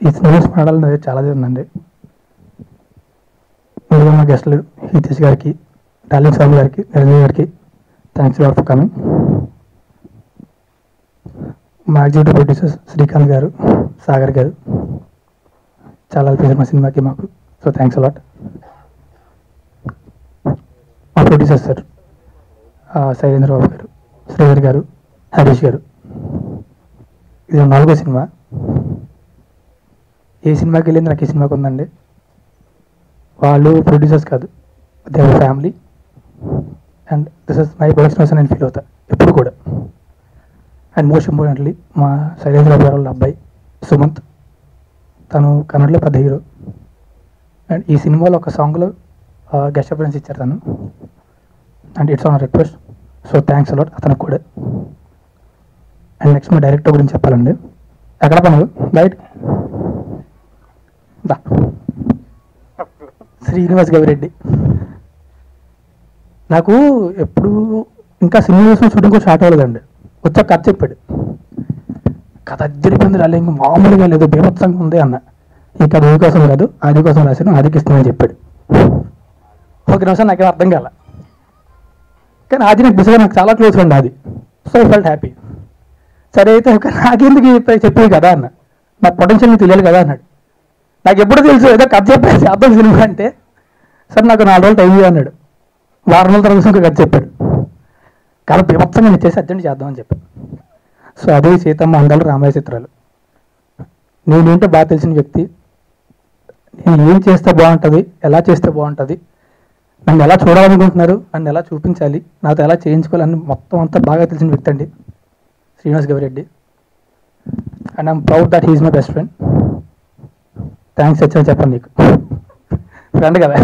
ఈ సినిమాస్ పాడాలన్నది చాలా ఉందండి. ముందుగా మా గెస్టులు హితేష్ గారికి, డార్లింగ్ స్వామి గారికి, నిరంజన్ గారికి థ్యాంక్స్ ఫర్ కమింగ్. మా ఎగ్జిక్యూటివ్ ప్రొడ్యూసర్స్ శ్రీకాంత్ గారు, సాగర్ గారు చాలా హెల్ప్ చేశారు మా సినిమాకి మాకు. So thanks a lot. మా ప్రొడ్యూసర్ సార్ శైలేంద్ర బాబు గారు, శ్రీధర్ గారు, హరీష్ గారు. ఇది 4వ సినిమా. ఏ సినిమాకి వెళ్ళింది నాకు ఈ సినిమాకి ఉందండి. వాళ్ళు ప్రొడ్యూసర్స్ కాదు, they are family and this is my production house నేను ఫీల్ అవుతా ఎప్పుడు కూడా. అండ్ మోస్ట్ ఇంపార్టెంట్లీ మా శైలేంద్ర బాబు గారు వాళ్ళ అబ్బాయి సుమంత్, తను కన్నడలో పెద్ద హీరో. అండ్ ఈ సినిమాలో ఒక సాంగ్లో గెస్ట్ అపియరెన్స్ ఇచ్చారు తను. And it's on request. So thanks a lot అతనికి కూడా. అండ్ నెక్స్ట్ మా డైరెక్టర్ గురించి చెప్పాలండి. ఎక్కడ పనులు రైట్ దా శ్రీనివాస్ గవిరెడ్డి. నాకు ఎప్పుడు ఇంకా సినిమా కోసం షూటింగ్ కూడా స్టార్ట్ అవ్వలేదండి. వచ్చాక కథ చెప్పాడు. కథ అద్దరిపోయింది, రాలే ఇంకా మామూలుగా లేదు, బీభత్సంగా ఉంది అన్న. ఈ కథ ఈ కోసం కాదు, ఆది కోసం రాశాను, ఆదికి ఇస్తానని చెప్పాడు. ఒక నిమిషం నాకేం అర్థం కాల, కానీ ఆది నాకు బిజీగా నాకు చాలా క్లోజ్ ఫ్రెండ్ ఆది. So I felt happy. సరే అయితే నాకెందుకు చెప్పేది కదా అన్న, నా పొటెన్షియల్ నీకు తెలియాలి కదా అన్నాడు. నాకు ఎప్పుడు తెలుసు ఏదో కథ చెప్పేసి అర్థం సినిమా అంటే. సరే నాకు 4 రోజులు టైం అన్నాడు. వారం రోజుల తర్వాత ఇంకా కథ చెప్పాడు. కథ బీభత్సంగా నేను చేసి అర్జెంట్ చేద్దామని చెప్పాను. సో అదే సీతమ్మ అందాలు, రామయ్య చిత్రాలు. నేనేంటో బాగా తెలిసిన వ్యక్తి. నేను ఏం చేస్తే బాగుంటుంది, ఎలా చేస్తే బాగుంటుంది, నన్ను ఎలా చూడాలనుకుంటున్నారు, నన్ను ఎలా చూపించాలి, నాతో ఎలా చేయించుకోవాలని మొత్తం అంతా బాగా తెలిసిన వ్యక్తి అండి Srinivas Gavireddy. And I am proud that he is my best friend. Thanks వచ్చాను చెప్పండి నీకు ఫ్రెండ్ కదా.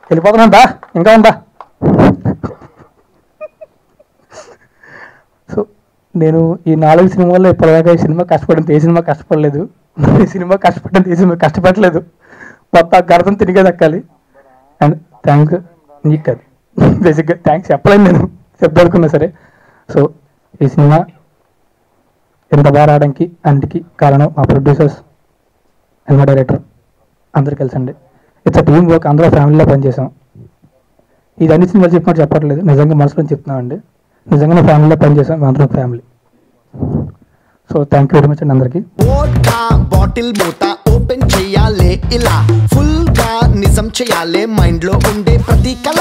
వెళ్ళిపోతున్నాంటా ఇంకా ఉందా. సో నేను ఈ 4 సినిమాల్లో ఇప్పటిదాకా ఈ సినిమా కష్టపడింది ఏ సినిమా కష్టపడలేదు, ఈ సినిమా కష్టపడింది ఏ సినిమా కష్టపడలేదు. మొత్తం గర్భం తిరిగే దక్కాలి. అండ్ థ్యాంక్స్ నీకు కాదు, బేసిక్గా థ్యాంక్స్ చెప్పలేను నేను, చెప్పదనుకున్నా సరే. సో ఈ సినిమా ఎంత బాగా రావడానికి అన్నిటికీ కారణం మా ప్రొడ్యూసర్స్ అండ్ మా డైరెక్టర్ అందరు కలిసండి. ఇట్స్ అ టీమ్ వర్క్, అందరూ ఫ్యామిలీలో పనిచేసాం. ఇది అన్ని సినిమాలు చెప్పినట్టు చెప్పట్లేదు, నిజంగా మనసులో చెప్తున్నామండి. నిజంగా నా ఫ్యామిలీలో పనిచేసాం, అందరం family. So thank you very much అండి అందరికీ. బాటిల్ మూత ఓపెన్ చేయాలి, ఇలా ఫుల్ గా నిజం చేయాలి, మైండ్ లో ఉండే ప్రతి కళ